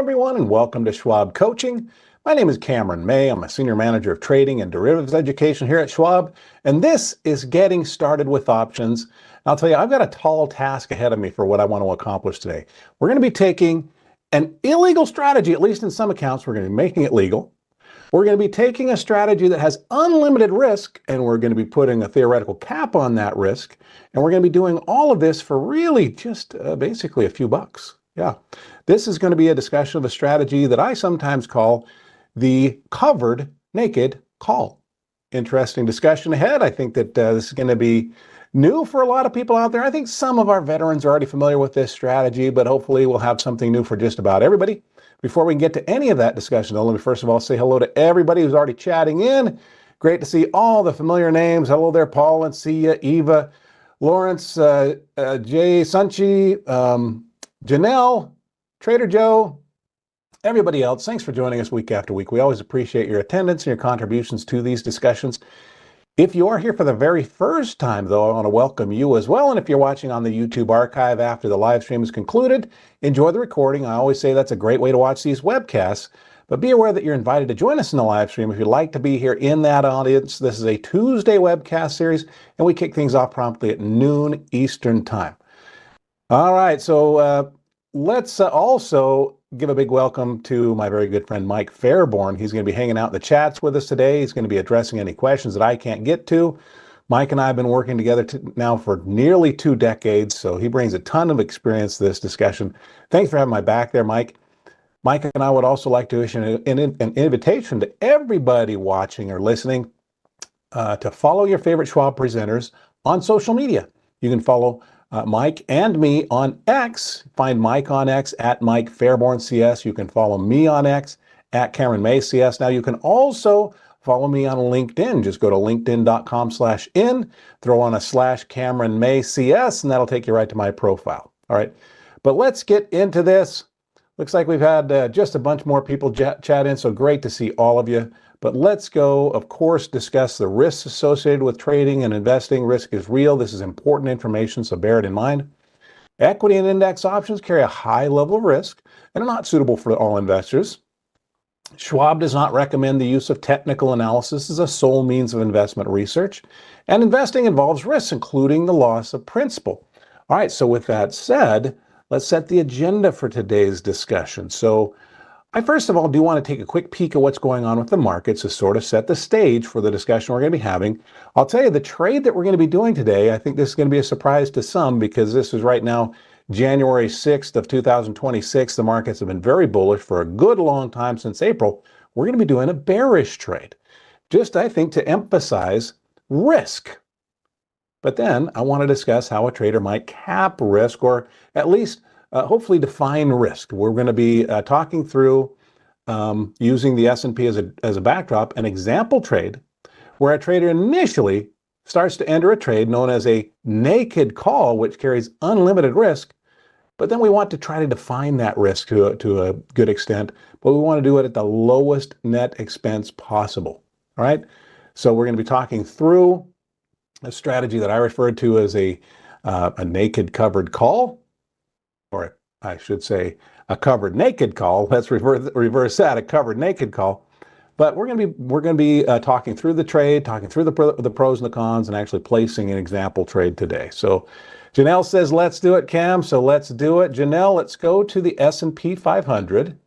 everyone, and welcome to Schwab Coaching. My name is Cameron May. I'm a Senior Manager of Trading and Derivatives Education here at Schwab, and this is Getting Started with Options. I'll tell you, I've got a tall task ahead of me for what I want to accomplish today. We're going to be taking an illegal strategy, at least in some accounts, we're going to be making it legal. We're going to be taking a strategy that has unlimited risk, and we're going to be putting a theoretical cap on that risk, and we're going to be doing all of this for really just basically a few bucks. Yeah, this is going to be a discussion of a strategy that I sometimes call the covered naked call. Interesting discussion ahead. I think that this is going to be new for a lot of people out there. I think some of our veterans are already familiar with this strategy, but hopefully we'll have something new for just about everybody. Before we can get to any of that discussion, though, let me first of all say hello to everybody who's already chatting in. Great to see all the familiar names. Hello there, Paul and Sia, Eva, Lawrence, Jay, Sunchi, Janelle, Trader Joe, everybody else. Thanks for joining us week after week. We always appreciate your attendance and your contributions to these discussions. If you are here for the very first time, though, I want to welcome you as well. And if you're watching on the YouTube archive after the live stream is concluded, enjoy the recording. I always say that's a great way to watch these webcasts, but be aware that you're invited to join us in the live stream if you'd like to be here in that audience. This is a Tuesday webcast series, and we kick things off promptly at noon Eastern time. All right, so let's also give a big welcome to my very good friend, Mike Fairborn. He's going to be hanging out in the chats with us today. He's going to be addressing any questions that I can't get to. Mike and I have been working together now for nearly 2 decades, so he brings a ton of experience to this discussion. Thanks for having my back there, Mike. Mike and I would also like to issue an invitation to everybody watching or listening to follow your favorite Schwab presenters on social media. You can follow Mike and me on X. Find Mike on X at Mike Fairborn CS. You can follow me on X at Cameron May CS. Now you can also follow me on LinkedIn. Just go to linkedin.com/in, throw on a /Cameron May CS, and that'll take you right to my profile. All right, but let's get into this. Looks like we've had just a bunch more people chat in, so great to see all of you. But let's go, of course, discuss the risks associated with trading and investing. Risk is real. This is important information, so bear it in mind. Equity and index options carry a high level of risk and are not suitable for all investors. Schwab does not recommend the use of technical analysis as a sole means of investment research, and investing involves risks, including the loss of principal. All right, so with that said, let's set the agenda for today's discussion. So I first of all do want to take a quick peek at what's going on with the markets to sort of set the stage for the discussion we're going to be having. I'll tell you the trade that we're going to be doing today, I think this is going to be a surprise to some because this is right now January 6th of 2026. The markets have been very bullish for a good long time since April. We're going to be doing a bearish trade, just I think to emphasize risk. But then I want to discuss how a trader might cap risk or at least hopefully define risk. We're going to be talking through using the S&P as a backdrop, an example trade where a trader initially starts to enter a trade known as a naked call, which carries unlimited risk. But then we want to try to define that risk to a good extent, but we want to do it at the lowest net expense possible. All right. So we're going to be talking through a strategy that I referred to as a naked covered call, or I should say a covered naked call. Let's reverse that, a covered naked call. But we're going to be talking through the trade, talking through the pros and the cons, and actually placing an example trade today. So Janelle says, let's do it, Cam. So let's do it. Janelle, let's go to the S&P 500.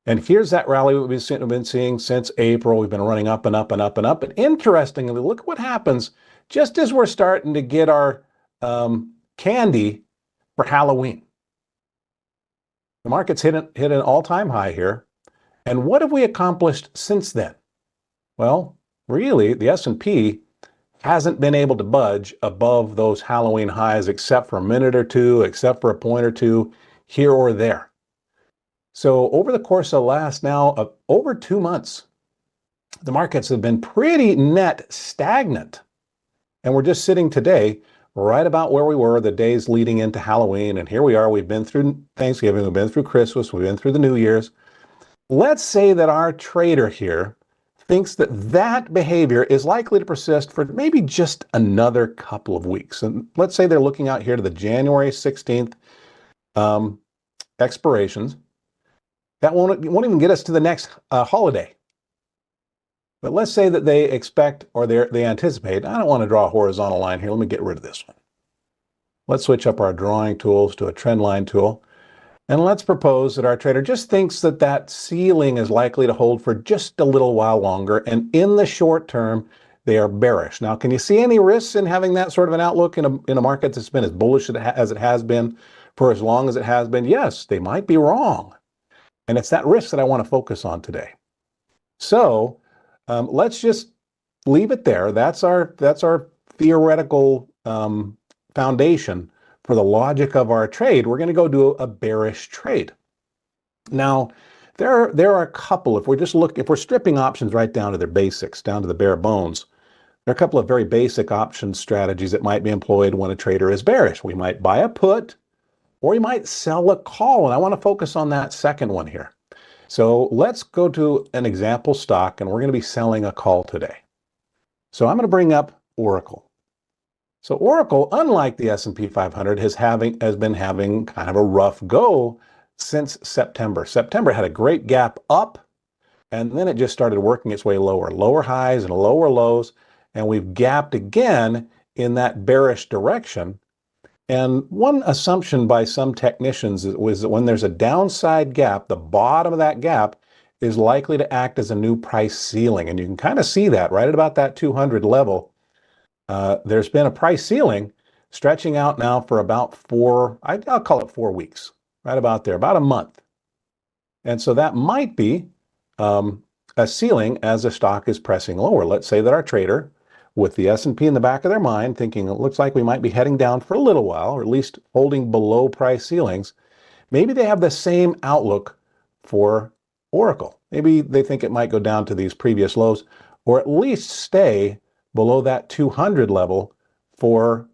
And here's that rally we've been seeing since April. We've been running up and up and up and up. But interestingly, look what happens just as we're starting to get our candy for Halloween. The market's hit an all-time high here. And what have we accomplished since then? Well, really, the S&P hasn't been able to budge above those Halloween highs except for a minute or two, except for a point or two here or there. So over the course of the last now over 2 months, the markets have been pretty net stagnant. And we're just sitting today right about where we were the days leading into Halloween. And here we are. We've been through Thanksgiving. We've been through Christmas. We've been through the New Year's. Let's say that our trader here thinks that that behavior is likely to persist for maybe just another couple of weeks. And let's say they're looking out here to the January 16th expirations. That won't even get us to the next holiday. But let's say that they expect or they anticipate, I don't want to draw a horizontal line here. Let me get rid of this one. Let's switch up our drawing tools to a trend line tool. And let's propose that our trader just thinks that that ceiling is likely to hold for just a little while longer. And in the short term, they are bearish. Now, can you see any risks in having that sort of an outlook in a market that's been as bullish as it has been for as long as it has been? Yes, they might be wrong. And it's that risk that I want to focus on today. So let's just leave it there. That's our theoretical foundation for the logic of our trade. We're going to go do a bearish trade. Now, there are a couple. If we're stripping options right down to their basics, down to the bare bones, there are a couple of very basic option strategies that might be employed when a trader is bearish. We might buy a put, or we might sell a call, and I want to focus on that second one here. So let's go to an example stock, and we're going to be selling a call today. So I'm going to bring up Oracle. So Oracle, unlike the S&P 500, has been having kind of a rough go since September. September had a great gap up, and then it just started working its way lower. Lower highs and lower lows, and we've gapped again in that bearish direction. And one assumption by some technicians was that when there's a downside gap, the bottom of that gap is likely to act as a new price ceiling. And you can kind of see that right at about that 200 level. There's been a price ceiling stretching out now for about I'll call it 4 weeks, right about there, about a month. And so that might be a ceiling as the stock is pressing lower. Let's say that our trader, with the S&P in the back of their mind, thinking it looks like we might be heading down for a little while, or at least holding below price ceilings, maybe they have the same outlook for Oracle. Maybe they think it might go down to these previous lows, or at least stay below that 200 level for,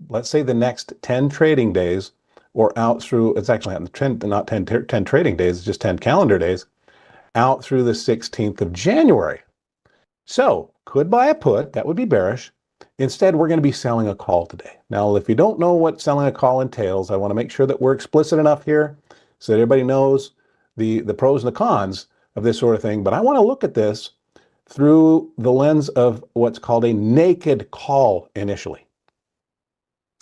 let's say, the next 10 trading days, or out through, it's actually not 10 trading days, it's just 10 calendar days, out through the 16th of January. So could buy a put, that would be bearish. Instead, we're going to be selling a call today. Now, if you don't know what selling a call entails, I want to make sure that we're explicit enough here so that everybody knows the pros and the cons of this sort of thing. But I want to look at this through the lens of what's called a naked call initially.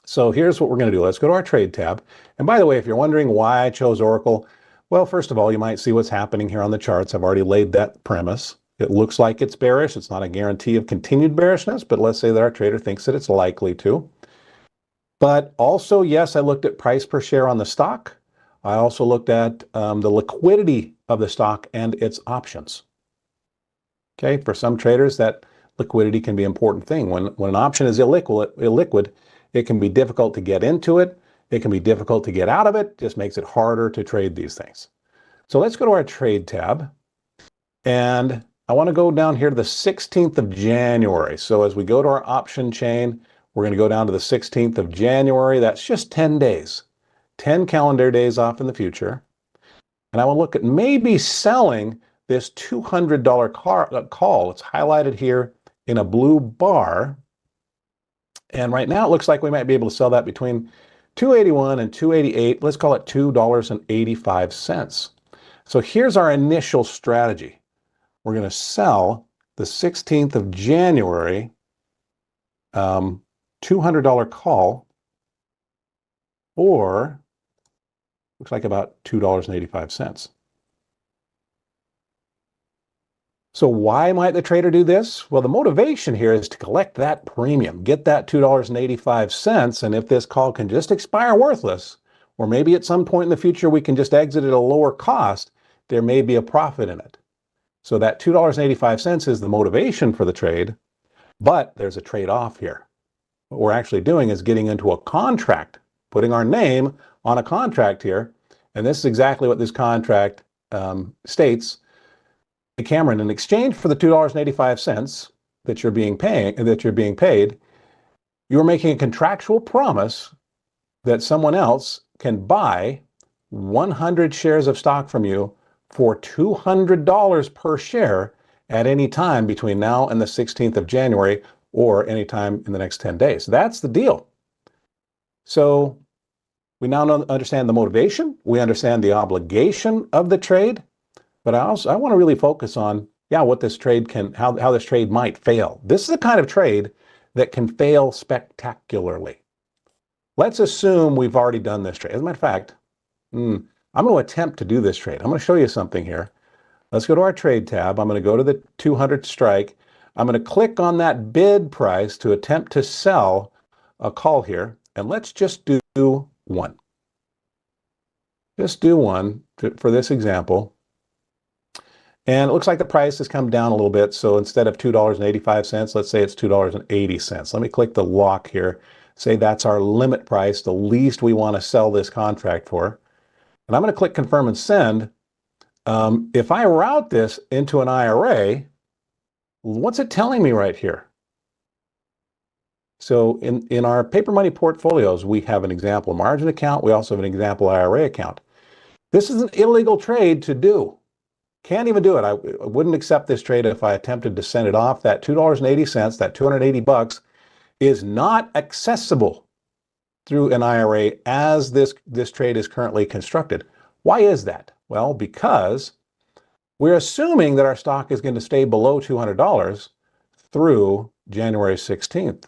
So here's what we're going to do. Let's go to our trade tab. And by the way, if you're wondering why I chose Oracle, well, first of all, you might see what's happening here on the charts. I've already laid that premise. It looks like it's bearish. It's not a guarantee of continued bearishness, but let's say that our trader thinks that it's likely to. But also, yes, I looked at price per share on the stock. I also looked at the liquidity of the stock and its options. Okay, for some traders, that liquidity can be an important thing. When an option is illiquid, it can be difficult to get into it. It can be difficult to get out of it. It just makes it harder to trade these things. So let's go to our trade tab. And I want to go down here to the 16th of January. So as we go to our option chain, we're going to go down to the 16th of January. That's just 10 days, 10 calendar days off in the future. And I will look at maybe selling this $200 call. It's highlighted here in a blue bar. And right now it looks like we might be able to sell that between $2.81 and $2.88. Let's call it $2.85. So here's our initial strategy. We're going to sell the 16th of January $200 call, or looks like about $2.85. So why might the trader do this? Well, the motivation here is to collect that premium, get that $2.85, and if this call can just expire worthless, or maybe at some point in the future we can just exit at a lower cost, there may be a profit in it. So that $2.85 is the motivation for the trade, but there's a trade-off here. What we're actually doing is getting into a contract, putting our name on a contract here, and this is exactly what this contract states. Cameron, in exchange for the $2.85 that you're being paid, you're making a contractual promise that someone else can buy 100 shares of stock from you for $200 per share at any time between now and the 16th of January, or any time in the next 10 days. That's the deal. So we now understand the motivation. We understand the obligation of the trade. but I want to really focus on, what this trade can, how this trade might fail. This is the kind of trade that can fail spectacularly. Let's assume we've already done this trade. As a matter of fact, I'm going to attempt to do this trade. I'm going to show you something here. Let's go to our trade tab. I'm going to go to the 200 strike. I'm going to click on that bid price to attempt to sell a call here. And let's just do one. Just do one for this example. And it looks like the price has come down a little bit. So instead of $2.85, let's say it's $2.80. Let me click the lock here. Say that's our limit price, the least we want to sell this contract for. And I'm going to click confirm and send. If I route this into an IRA, what's it telling me right here? So in our paper money portfolios, we have an example margin account. We also have an example IRA account. This is an illegal trade to do. Can't even do it. I wouldn't accept this trade if I attempted to send it off. That $2.80, that 280 bucks, is not accessible through an IRA as this trade is currently constructed. Why is that? Well, because we're assuming that our stock is going to stay below $200 through January 16th.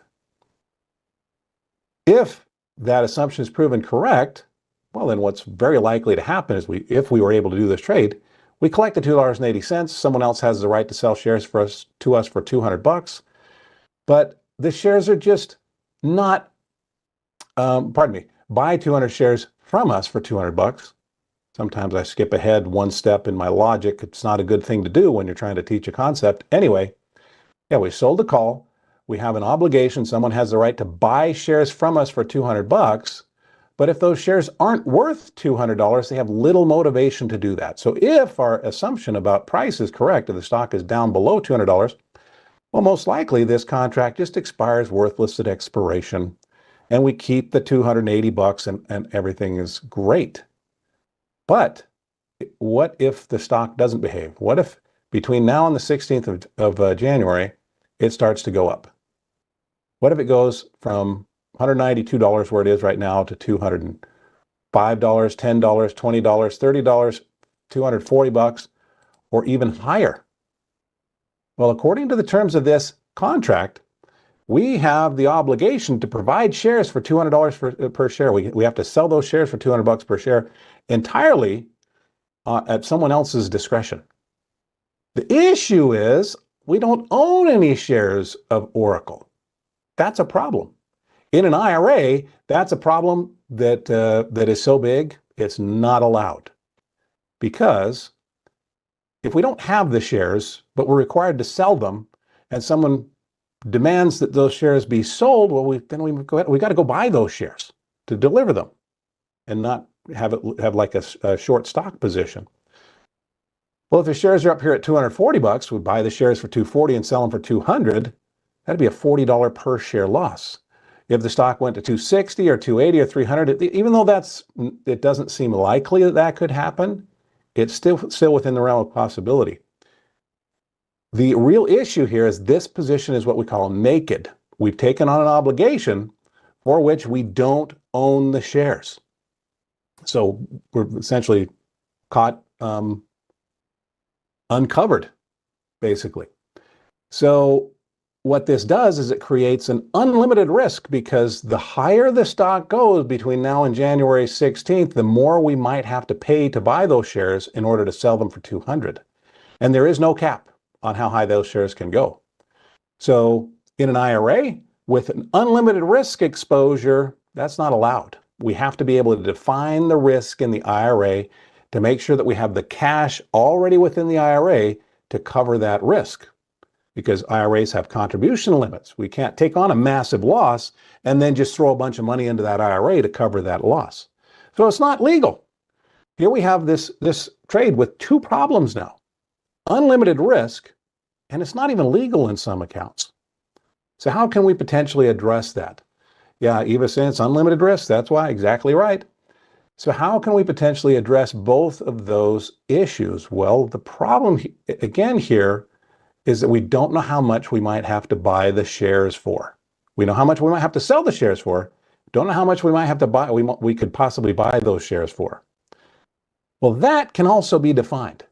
If that assumption is proven correct, well, then what's very likely to happen is if we were able to do this trade, we collect the $2.80. Someone else has the right to sell shares to us for 200 bucks, but the shares are just not, buy 200 shares from us for 200 bucks. Sometimes I skip ahead one step in my logic. It's not a good thing to do when you're trying to teach a concept. Anyway, we sold the call. We have an obligation. Someone has the right to buy shares from us for 200 bucks. But if those shares aren't worth $200, they have little motivation to do that. So if our assumption about price is correct, if the stock is down below $200, well, most likely this contract just expires worthless at expiration, and we keep the 280 bucks and everything is great. But what if the stock doesn't behave? What if between now and the 16th of January, it starts to go up? What if it goes from $192 where it is right now to $205, $10, $20, $30, 240 bucks, or even higher? Well, according to the terms of this contract, we have the obligation to provide shares for $200 per share. We have to sell those shares for 200 bucks per share entirely at someone else's discretion. The issue is we don't own any shares of Oracle. That's a problem. In an IRA, that's a problem that is so big, it's not allowed. Because if we don't have the shares, but we're required to sell them, and someone demands that those shares be sold, well, we got to go buy those shares to deliver them, and not have like a short stock position. Well, if the shares are up here at 240 bucks, we buy the shares for 240 and sell them for 200. That'd be a $40 per share loss. If the stock went to 260 or 280 or 300, even though it doesn't seem likely that could happen, it's still within the realm of possibility. The real issue here is this position is what we call naked. We've taken on an obligation for which we don't own the shares. So we're essentially caught uncovered, basically. So what this does is it creates an unlimited risk, because the higher the stock goes between now and January 16th, the more we might have to pay to buy those shares in order to sell them for 200. And there is no cap on how high those shares can go. So in an IRA with an unlimited risk exposure, that's not allowed. We have to be able to define the risk in the IRA to make sure that we have the cash already within the IRA to cover that risk, because IRAs have contribution limits. We can't take on a massive loss and then just throw a bunch of money into that IRA to cover that loss. So it's not legal. Here we have this trade with two problems now: unlimited risk, and it's not even legal in some accounts. So how can we potentially address that? Yeah, Eva saying it's unlimited risk. That's why, exactly right. So how can we potentially address both of those issues? Well, the problem again here is that we don't know how much we might have to buy the shares for. We know how much we might have to sell the shares for. Don't know how much we might have to buy. We could possibly buy those shares for. Well, that can also be defined.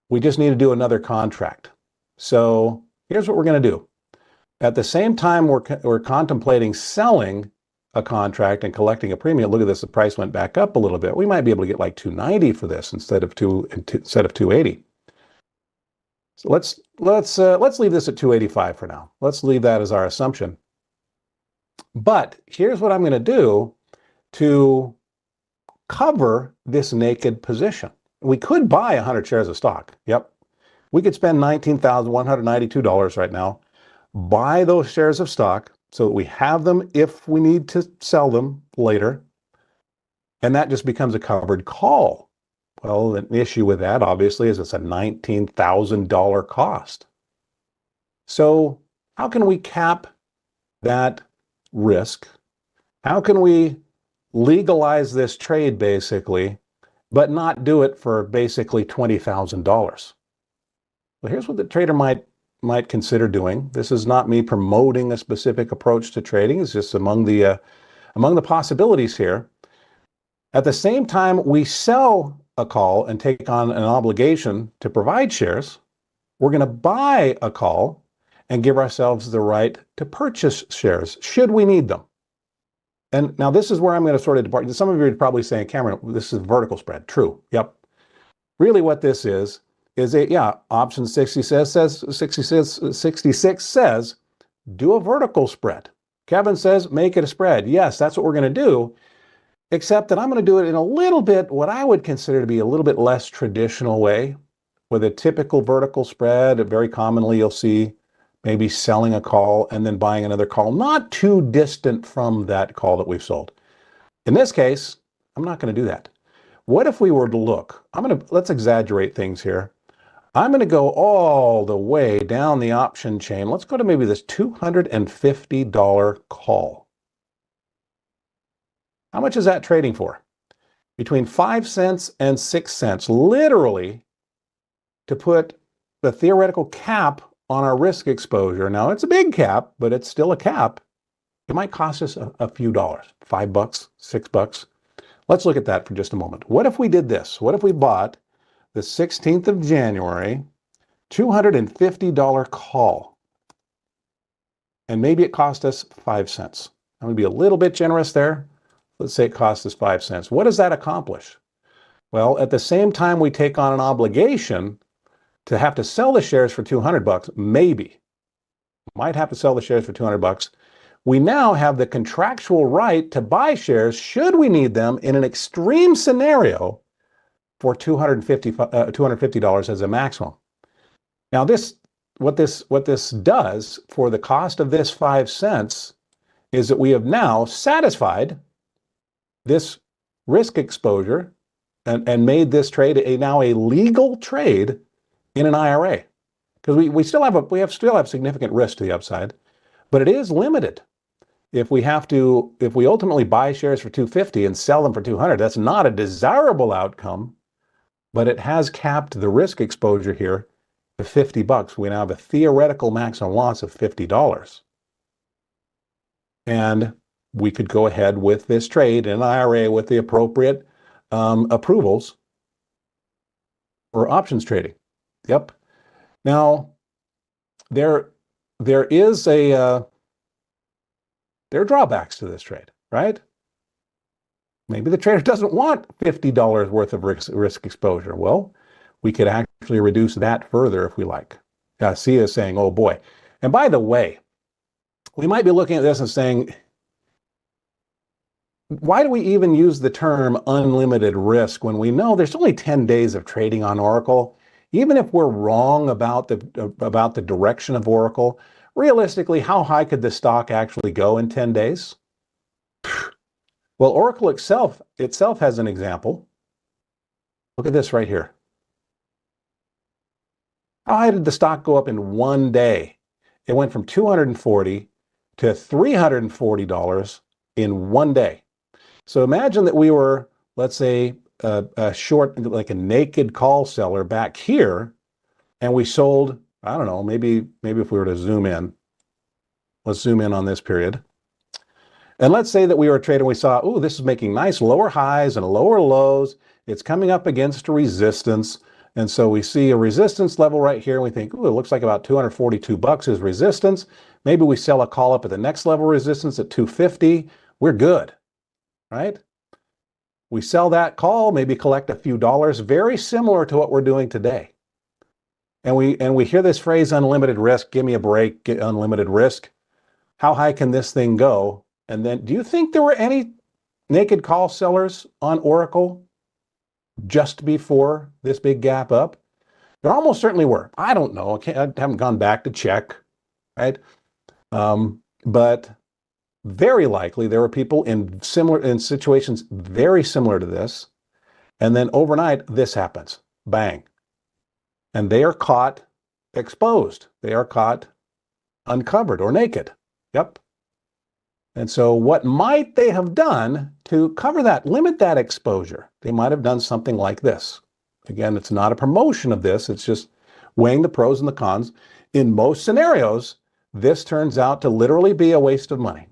We just need to do another contract. So here's what we're going to do. At the same time we're contemplating selling a contract and collecting a premium. Look at this, the price went back up a little bit. We might be able to get like $290 for this instead of $280. So let's leave this at $285 for now. Let's leave that as our assumption. But here's what I'm going to do to cover this naked position. We could buy 100 shares of stock. Yep. We could spend $19,192 right now, buy those shares of stock so that we have them if we need to sell them later. And that just becomes a covered call. Well, the issue with that, obviously, is it's a $19,000 cost. So how can we cap that risk? How can we legalize this trade, basically, but not do it for basically $20,000? Well, here's what the trader might consider doing. This is not me promoting a specific approach to trading. It's just among the possibilities here. At the same time, we sell a call and take on an obligation to provide shares. We're going to buy a call and give ourselves the right to purchase shares should we need them. And now this is where I'm going to sort of depart. Some of you are probably saying, Cameron, this is vertical spread. True. Yep. Really what this is option 66 says, do a vertical spread. Kevin says, make it a spread. Yes, that's what we're going to do, except that I'm going to do it in a little bit, what I would consider to be a little bit less traditional way. With a typical vertical spread, very commonly you'll see maybe selling a call and then buying another call, not too distant from that call that we've sold. In this case, I'm not going to do that. What if we were to look? Let's exaggerate things here. I'm going to go all the way down the option chain. Let's go to maybe this $250 call. How much is that trading for? Between 5 cents and 6 cents, literally, to put the theoretical cap on our risk exposure. Now, it's a big cap, but it's still a cap. It might cost us a few dollars, $5, $6. Let's look at that for just a moment. What if we did this? What if we bought the 16th of January, $250 call, and maybe it cost us 5 cents. I'm going to be a little bit generous there. Let's say it cost us 5 cents. What does that accomplish? Well, at the same time we take on an obligation to have to sell the shares for $200, maybe, might have to sell the shares for $200. We now have the contractual right to buy shares should we need them in an extreme scenario for $250 as a maximum. Now, what this does for the cost of this 5 cents is that we have now satisfied this risk exposure and made this trade now a legal trade in an IRA, because we still have significant risk to the upside, but it is limited. If we ultimately buy shares for $250 and sell them for $200, that's not a desirable outcome, but it has capped the risk exposure here to $50. We now have a theoretical maximum loss of $50. And we could go ahead with this trade in an IRA with the appropriate approvals for options trading. Yep. Now, there are drawbacks to this trade, right? Maybe the trader doesn't want $50 worth of risk exposure. Well, we could actually reduce that further if we like. Sia is saying, oh boy. And by the way, we might be looking at this and saying, why do we even use the term unlimited risk when we know there's only 10 days of trading on Oracle? Even if we're wrong about the direction of Oracle, realistically, how high could the stock actually go in 10 days? Well, Oracle itself has an example. Look at this right here. How high did the stock go up in one day? It went from $240 to $340 in one day. So imagine that we were, let's say, a short, like a naked call seller back here, and we sold, I don't know, maybe if we were to zoom in, let's zoom in on this period. And let's say that we were a trader and we saw, oh, this is making nice lower highs and lower lows. It's coming up against a resistance. And so we see a resistance level right here. And we think, ooh, it looks like about 242 bucks is resistance. Maybe we sell a call up at the next level resistance at 250. We're good, right? We sell that call, maybe collect a few dollars, very similar to what we're doing today. And we hear this phrase, unlimited risk. Give me a break, get unlimited risk. How high can this thing go? And then, do you think there were any naked call sellers on Oracle just before this big gap up? There almost certainly were. I don't know. I haven't gone back to check, right? But very likely there were people in situations very similar to this, and then overnight this happens, bang, and they are caught exposed. They are caught uncovered or naked. Yep. And so what might they have done to cover that, limit that exposure? They might have done something like this. Again, it's not a promotion of this. It's just weighing the pros and the cons. In most scenarios, this turns out to literally be a waste of money.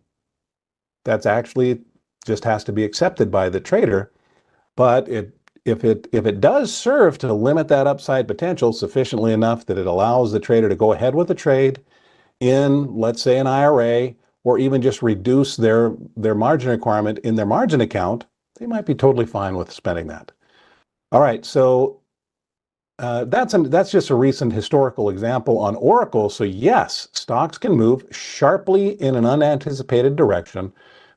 That's actually just has to be accepted by the trader. But if it does serve to limit that upside potential sufficiently enough that it allows the trader to go ahead with the trade in, let's say, an IRA, or even just reduce their margin requirement in their margin account, they might be totally fine with spending that. All right, so that's just a recent historical example on Oracle. So yes, stocks can move sharply in an unanticipated direction.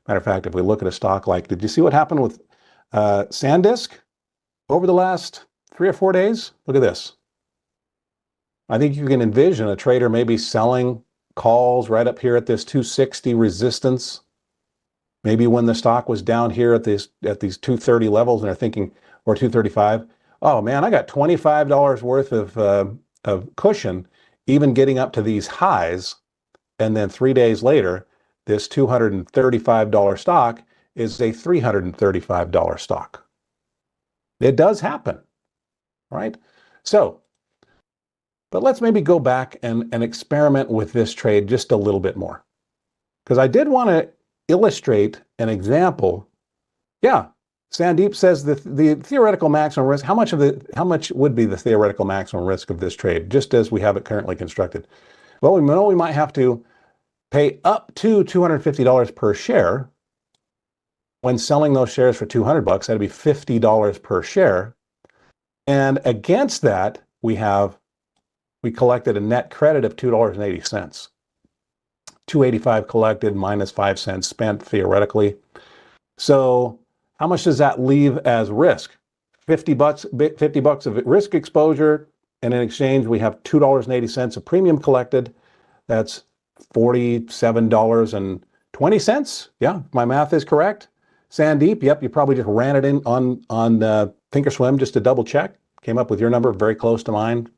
Matter of fact, if we look at a stock like, did you see what happened with SanDisk over the last 3 or 4 days? Look at this. I think you can envision a trader maybe selling calls right up here at this 260 resistance. Maybe when the stock was down here at these 230 levels, and they're thinking, or 235, oh man, I got $25 worth of cushion, even getting up to these highs. And then 3 days later, this $235 stock is a $335 stock. It does happen, right? So, but let's maybe go back and experiment with this trade just a little bit more. Because I did want to illustrate an example. Yeah, Sandeep says that the theoretical maximum risk, how much would be the theoretical maximum risk of this trade, just as we have it currently constructed? Well, we know we might have to pay up to $250 per share. When selling those shares for 200 bucks, that'd be $50 per share. And against that, we collected a net credit of $2.80. 285 collected minus 5 cents spent theoretically. So how much does that leave as risk? 50 bucks of risk exposure, and in exchange we have $2.80 of premium collected. That's $47.20. Yeah, my math is correct. Sandeep, yep, you probably just ran it in on Thinkorswim just to double check. Came up with your number very close to mine,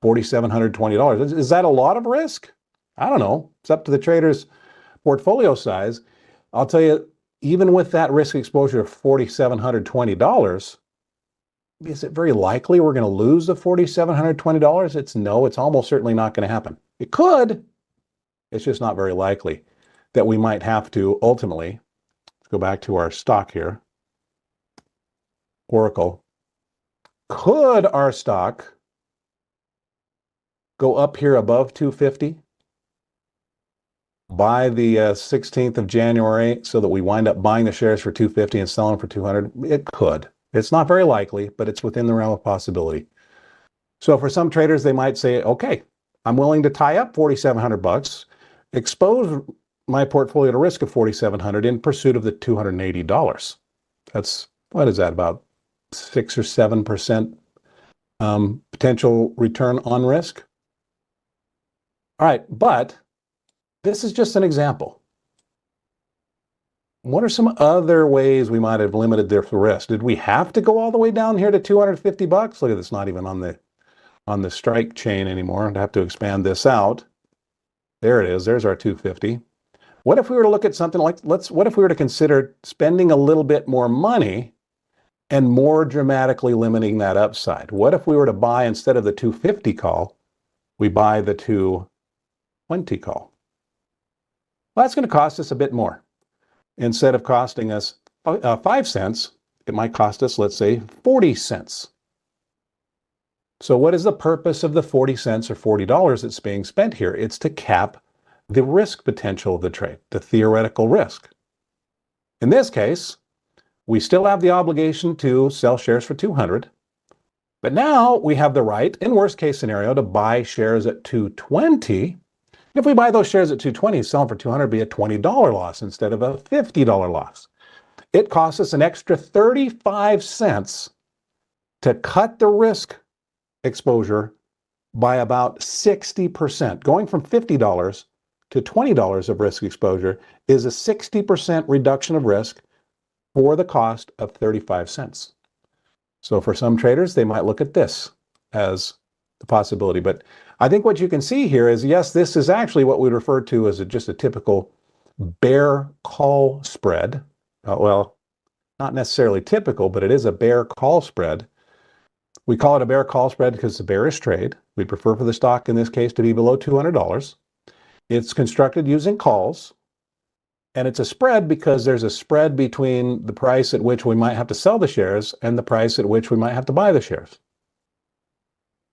$4,720. Is that a lot of risk? I don't know. It's up to the trader's portfolio size. I'll tell you, even with that risk exposure of $4,720, is it very likely we're going to lose the $4,720? It's almost certainly not going to happen. It could. It's just not very likely that we might have to ultimately, let's go back to our stock here, Oracle. Could our stock go up here above 250 by the 16th of January so that we wind up buying the shares for 250 and selling for 200? It could. It's not very likely, but it's within the realm of possibility. So for some traders, they might say, okay, I'm willing to tie up 4,700 bucks, expose my portfolio to risk of 4,700 in pursuit of the $280. That's, what is that, about 6 or 7% potential return on risk? All right, but this is just an example. What are some other ways we might have limited their risk? Did we have to go all the way down here to 250 bucks? Look at this, not even on the strike chain anymore. I'd have to expand this out. There it is. There's our 250. What if we were to look at something like, what if we were to consider spending a little bit more money and more dramatically limiting that upside? What if we were to buy, instead of the 250 call, we buy the 220 call? Well, that's going to cost us a bit more. Instead of costing us 5 cents, it might cost us, let's say, 40 cents. So what is the purpose of the 40 cents or $40 that's being spent here? It's to cap the risk potential of the trade, the theoretical risk. In this case, we still have the obligation to sell shares for 200, but now we have the right, in worst case scenario, to buy shares at 220. If we buy those shares at 220, sell them for 200, it'd be a $20 loss instead of a $50 loss. It costs us an extra 35 cents to cut the risk exposure by about 60%. Going from $50 to $20 of risk exposure is a 60% reduction of risk for the cost of 35 cents. So for some traders, they might look at this as the possibility. But I think what you can see here is, yes, this is actually what we refer to as just a typical bear call spread. Well, not necessarily typical, but it is a bear call spread. We call it a bear call spread because it's a bearish trade. We prefer for the stock in this case to be below $200. It's constructed using calls, and it's a spread because there's a spread between the price at which we might have to sell the shares and the price at which we might have to buy the shares.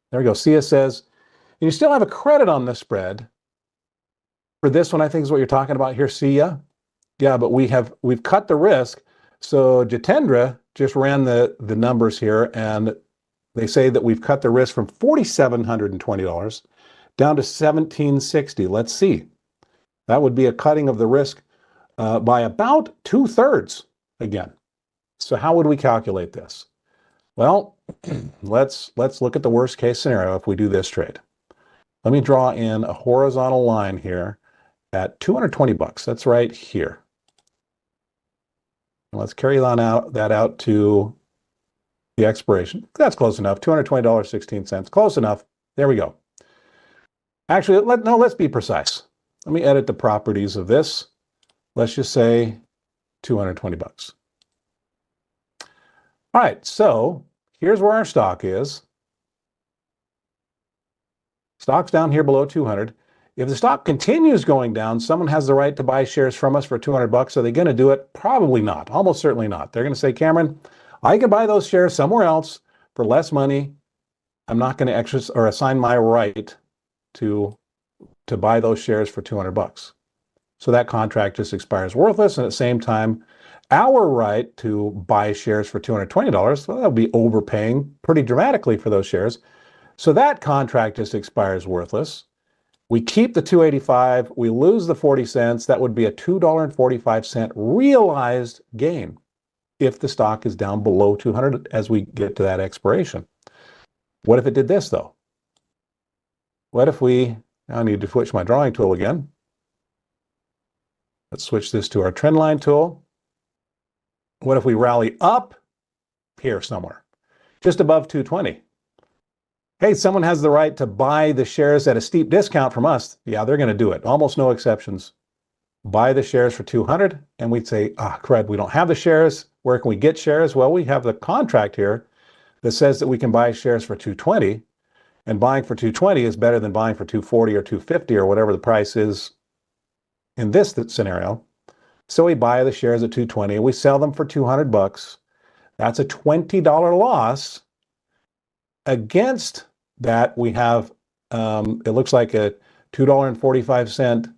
There we go. SIA says, and you still have a credit on the spread. For this one, I think is what you're talking about here, SIA. Yeah, but we've cut the risk. So Jitendra just ran the numbers here, and they say that we've cut the risk from $4,720 down to $1,760. Let's see. That would be a cutting of the risk by about 2/3 again. So how would we calculate this? Well, let's look at the worst case scenario if we do this trade. Let me draw in a horizontal line here at 220 bucks. That's right here. Let's carry that out to the expiration. That's close enough. $220.16. Close enough. There we go. Actually, let's be precise. Let me edit the properties of this. Let's just say 220 bucks. All right, so here's where our stock is. Stock's down here below 200. If the stock continues going down, someone has the right to buy shares from us for 200 bucks. Are they going to do it? Probably not. Almost certainly not. They're going to say, Cameron, I can buy those shares somewhere else for less money. I'm not going to exercise or assign my right to buy those shares for 200 bucks. So that contract just expires worthless. And at the same time, our right to buy shares for $220, well, that'll be overpaying pretty dramatically for those shares. So that contract just expires worthless. We keep the $285, we lose the 40 cents. That would be a $2.45 realized gain if the stock is down below 200 as we get to that expiration. What if it did this though? What if I need to switch my drawing tool again. Let's switch this to our trend line tool. What if we rally up here somewhere, just above 220? Hey, someone has the right to buy the shares at a steep discount from us. Yeah, they're going to do it. Almost no exceptions. Buy the shares for 200, and we'd say, crud, we don't have the shares. Where can we get shares? Well, we have the contract here that says that we can buy shares for 220, and buying for 220 is better than buying for 240 or 250 or whatever the price is in this scenario. So we buy the shares at 220 and we sell them for 200 bucks. That's a $20 loss. Against that, we have, it looks like a $2.45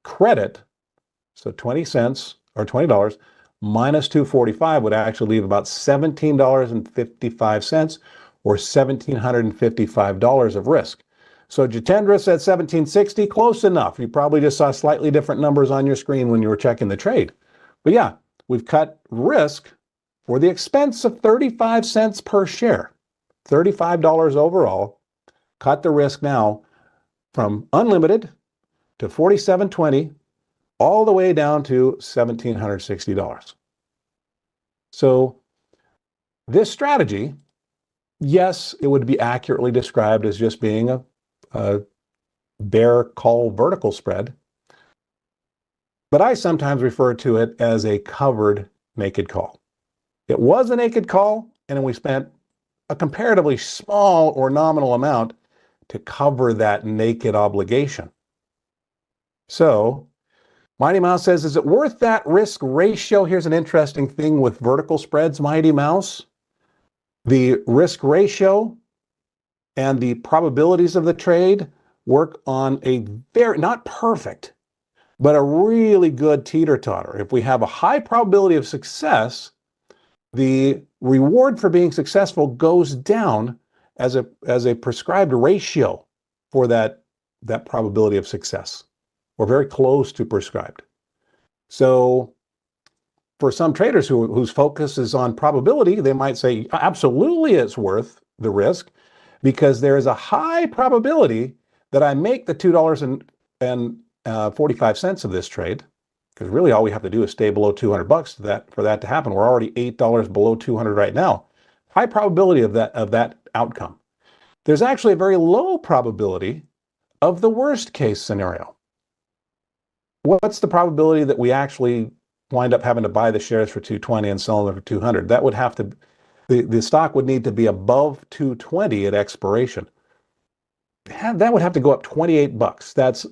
credit. So 20 cents or $20 minus 245 would actually leave about $17.55 or $1,755 of risk. So Jitendra said 1760, close enough. You probably just saw slightly different numbers on your screen when you were checking the trade. But yeah, we've cut risk for the expense of 35 cents per share, $35 overall. Cut the risk now from unlimited to $47.20 all the way down to $1,760. So this strategy, yes, it would be accurately described as just being a bear call vertical spread, but I sometimes refer to it as a covered naked call. It was a naked call, and then we spent a comparatively small or nominal amount to cover that naked obligation. So Mighty Mouse says, is it worth that risk ratio? Here's an interesting thing with vertical spreads, Mighty Mouse. The risk ratio and the probabilities of the trade work on a very, not perfect, but a really good teeter-totter. If we have a high probability of success, the reward for being successful goes down as a prescribed ratio for that probability of success. We're very close to prescribed. So for some traders whose focus is on probability, they might say, absolutely it's worth the risk because there is a high probability that I make the $2.45 of this trade, because really all we have to do is stay below 200 bucks for that to happen. We're already $8 below 200 right now. High probability of that outcome. There's actually a very low probability of the worst case scenario. What's the probability that we actually wind up having to buy the shares for 220 and sell them for 200? That would have to, the stock would need to be above 220 at expiration. That would have to go up 28 bucks. That's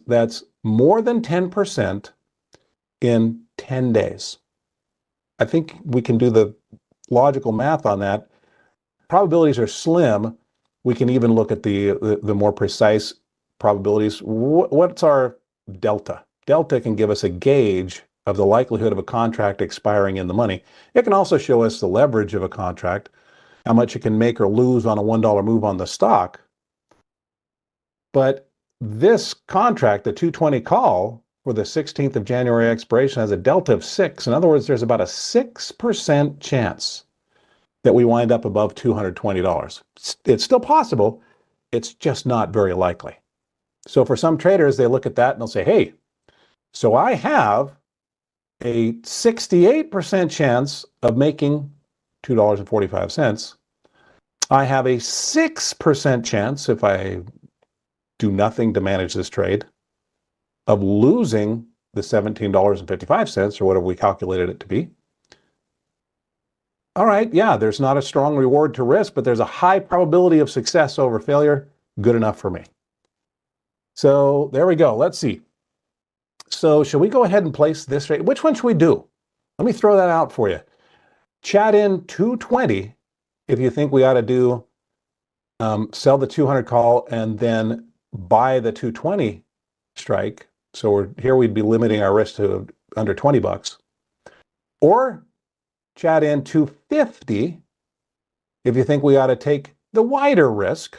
more than 10% in 10 days. I think we can do the logical math on that. Probabilities are slim. We can even look at the more precise probabilities. What's our delta? Delta can give us a gauge of the likelihood of a contract expiring in the money. It can also show us the leverage of a contract, how much it can make or lose on a $1 move on the stock. But this contract, the 220 call for the 16th of January expiration, has a delta of 6. In other words, there's about a 6% chance that we wind up above $220. It's still possible. It's just not very likely. So for some traders, they look at that and they'll say, hey, so I have a 68% chance of making $2.45. I have a 6% chance, if I do nothing to manage this trade, of losing the $17.55, or whatever we calculated it to be. All right, yeah, there's not a strong reward to risk, but there's a high probability of success over failure. Good enough for me. So there we go. Let's see. So should we go ahead and place this trade? Which one should we do? Let me throw that out for you. Chat in 220 if you think we ought to do sell the 200 call and then buy the 220 strike. So here we'd be limiting our risk to under 20 bucks. Or chat in 250 if you think we ought to take the wider risk,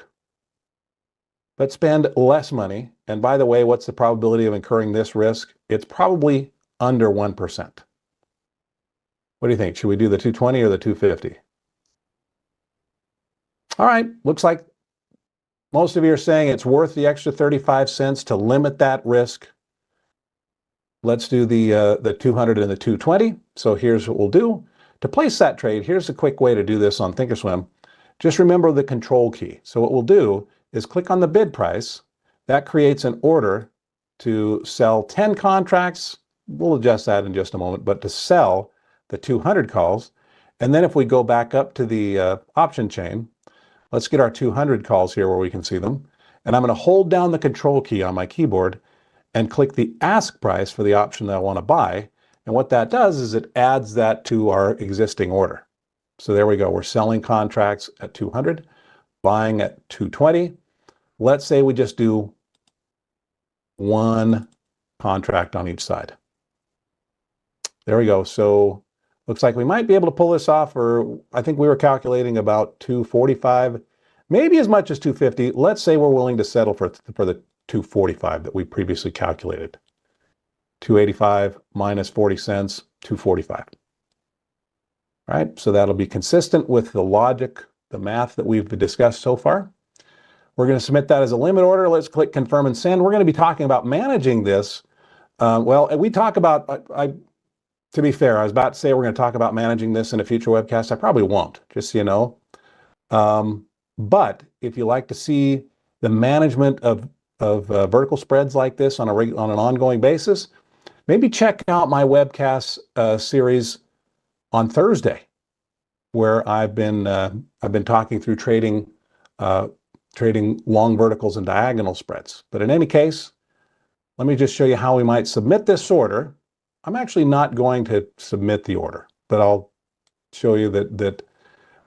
but spend less money. And by the way, what's the probability of incurring this risk? It's probably under 1%. What do you think? Should we do the 220 or the 250? All right, looks like most of you are saying it's worth the extra 35 cents to limit that risk. Let's do the 200 and the 220. So here's what we'll do. To place that trade, here's a quick way to do this on Thinkorswim. Just remember the control key. So what we'll do is click on the bid price. That creates an order to sell 10 contracts. We'll adjust that in just a moment, but to sell the 200 calls. And then if we go back up to the option chain, let's get our 200 calls here where we can see them. And I'm going to hold down the control key on my keyboard and click the ask price for the option that I want to buy. And what that does is it adds that to our existing order. So there we go. We're selling contracts at 200, buying at 220. Let's say we just do one contract on each side. There we go. So looks like we might be able to pull this off, or I think we were calculating about 245, maybe as much as 250. Let's say we're willing to settle for the 245 that we previously calculated. 285 minus 40 cents, 245. All right, so that'll be consistent with the logic, the math that we've discussed so far. We're going to submit that as a limit order. Let's click confirm and send. We're going to be talking about managing this. Well, we talk about, to be fair, I was about to say we're going to talk about managing this in a future webcast. I probably won't, just so you know. But if you like to see the management of vertical spreads like this on an ongoing basis, maybe check out my webcast series on Thursday, where I've been talking through trading long verticals and diagonal spreads. But in any case, let me just show you how we might submit this order. I'm actually not going to submit the order, but I'll show you that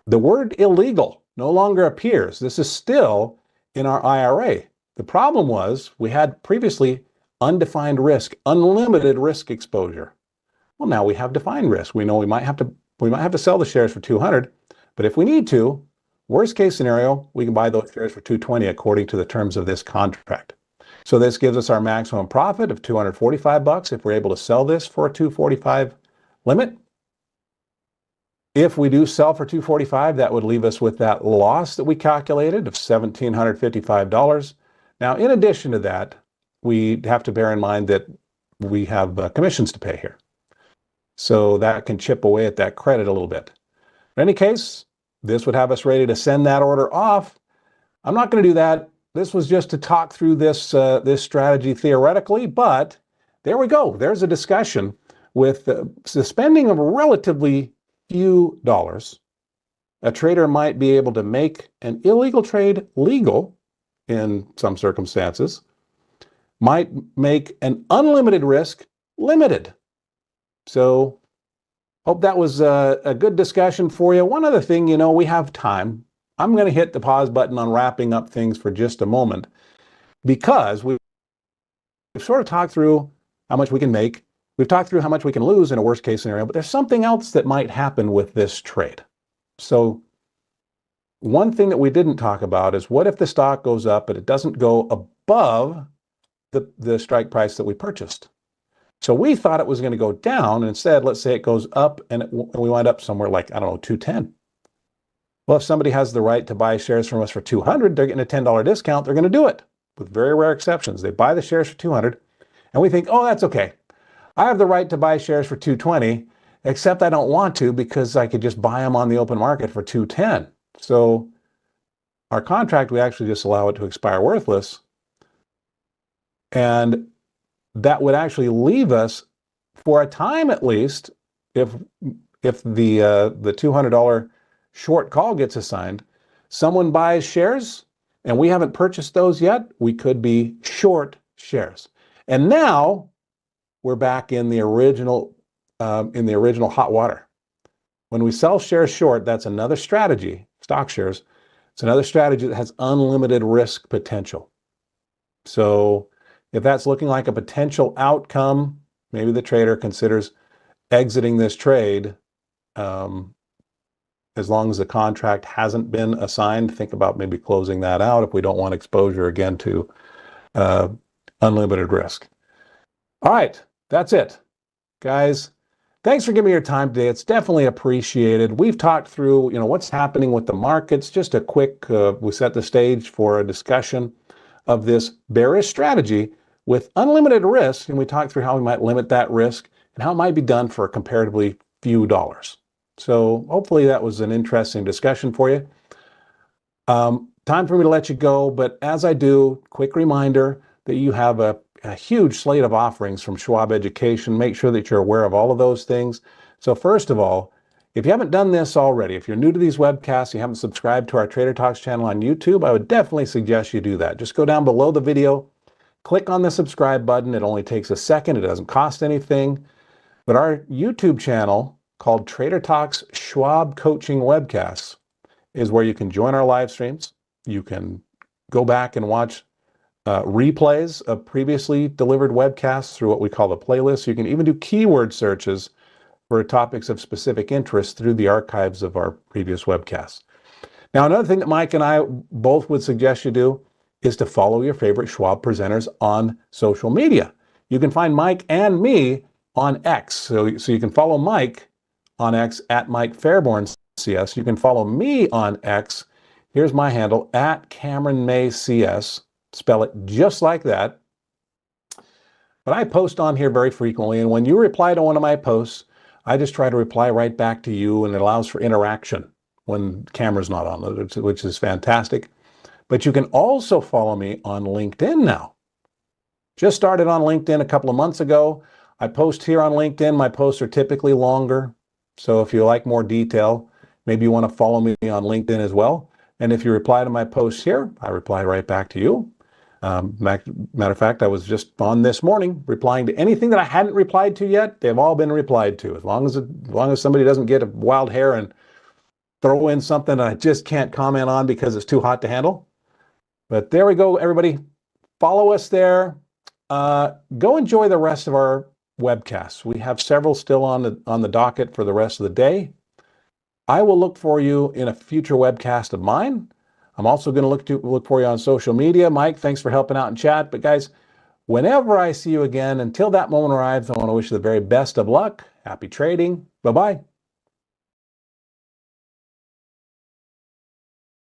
The word illegal no longer appears. This is still in our IRA. The problem was we had previously undefined risk, unlimited risk exposure. Well, now we have defined risk. We know we might have to sell the shares for 200, but if we need to, worst case scenario, we can buy those shares for 220 according to the terms of this contract. So this gives us our maximum profit of $245 if we're able to sell this for a 245 limit. If we do sell for 245, that would leave us with that loss that we calculated of $1,755. Now, in addition to that, we have to bear in mind that we have commissions to pay here. So that can chip away at that credit a little bit. In any case, this would have us ready to send that order off. I'm not going to do that. This was just to talk through this strategy theoretically, but there we go. There's a discussion with the spending of relatively few dollars. A trader might be able to make an illegal trade legal in some circumstances, might make an unlimited risk limited. So hope that was a good discussion for you. One other thing, we have time. I'm going to hit the pause button on wrapping up things for just a moment because we've sort of talked through how much we can make. We've talked through how much we can lose in a worst case scenario, but there's something else that might happen with this trade. So one thing that we didn't talk about is what if the stock goes up, but it doesn't go above the strike price that we purchased? So we thought it was going to go down, and instead, let's say it goes up and we wind up somewhere like, 210. Well, if somebody has the right to buy shares from us for 200, they're getting a $10 discount. They're going to do it with very rare exceptions. They buy the shares for 200 and we think, oh, that's okay. I have the right to buy shares for 220, except I don't want to because I could just buy them on the open market for 210. So our contract, we actually just allow it to expire worthless. And that would actually leave us for a time, at least, if the $200 short call gets assigned, someone buys shares and we haven't purchased those yet, we could be short shares. And now we're back in the original hot water. When we sell shares short, that's another strategy, stock shares. It's another strategy that has unlimited risk potential. So if that's looking like a potential outcome, maybe the trader considers exiting this trade. As long as the contract hasn't been assigned, think about maybe closing that out if we don't want exposure again to unlimited risk. All right, that's it. Guys, thanks for giving me your time today. It's definitely appreciated. We've talked through, what's happening with the markets. Just a quick, we set the stage for a discussion of this bearish strategy with unlimited risk, and we talked through how we might limit that risk and how it might be done for comparatively few dollars. So hopefully that was an interesting discussion for you. Time for me to let you go, but as I do, quick reminder that you have a huge slate of offerings from Schwab Education. Make sure that you're aware of all of those things. So first of all, if you haven't done this already, if you're new to these webcasts, you haven't subscribed to our Trader Talks channel on YouTube, I would definitely suggest you do that. Just go down below the video, click on the subscribe button. It only takes a second. It doesn't cost anything. But our YouTube channel, called Trader Talks Schwab Coaching Webcasts, is where you can join our live streams. You can go back and watch replays of previously delivered webcasts through what we call the playlist. You can even do keyword searches for topics of specific interest through the archives of our previous webcasts. Now, another thing that Mike and I both would suggest you do is to follow your favorite Schwab presenters on social media. You can find Mike and me on X. So you can follow Mike on X at Mike Fairborn CS. You can follow me on X. Here's my handle, at Cameron May CS. Spell it just like that. But I post on here very frequently, and when you reply to one of my posts, I just try to reply right back to you, and it allows for interaction when the camera's not on, which is fantastic. But you can also follow me on LinkedIn now. Just started on LinkedIn a couple of months ago. I post here on LinkedIn. My posts are typically longer. So if you like more detail, maybe you want to follow me on LinkedIn as well. And if you reply to my posts here, I reply right back to you. Matter of fact, I was just on this morning replying to anything that I hadn't replied to yet. They've all been replied to. As long as somebody doesn't get a wild hair and throw in something I just can't comment on because it's too hot to handle. But there we go, everybody. Follow us there. Go enjoy the rest of our webcasts. We have several still on the docket for the rest of the day. I will look for you in a future webcast of mine. I'm also going to look for you on social media. Mike, thanks for helping out in chat. But guys, whenever I see you again, until that moment arrives, I want to wish you the very best of luck. Happy trading. Bye-bye.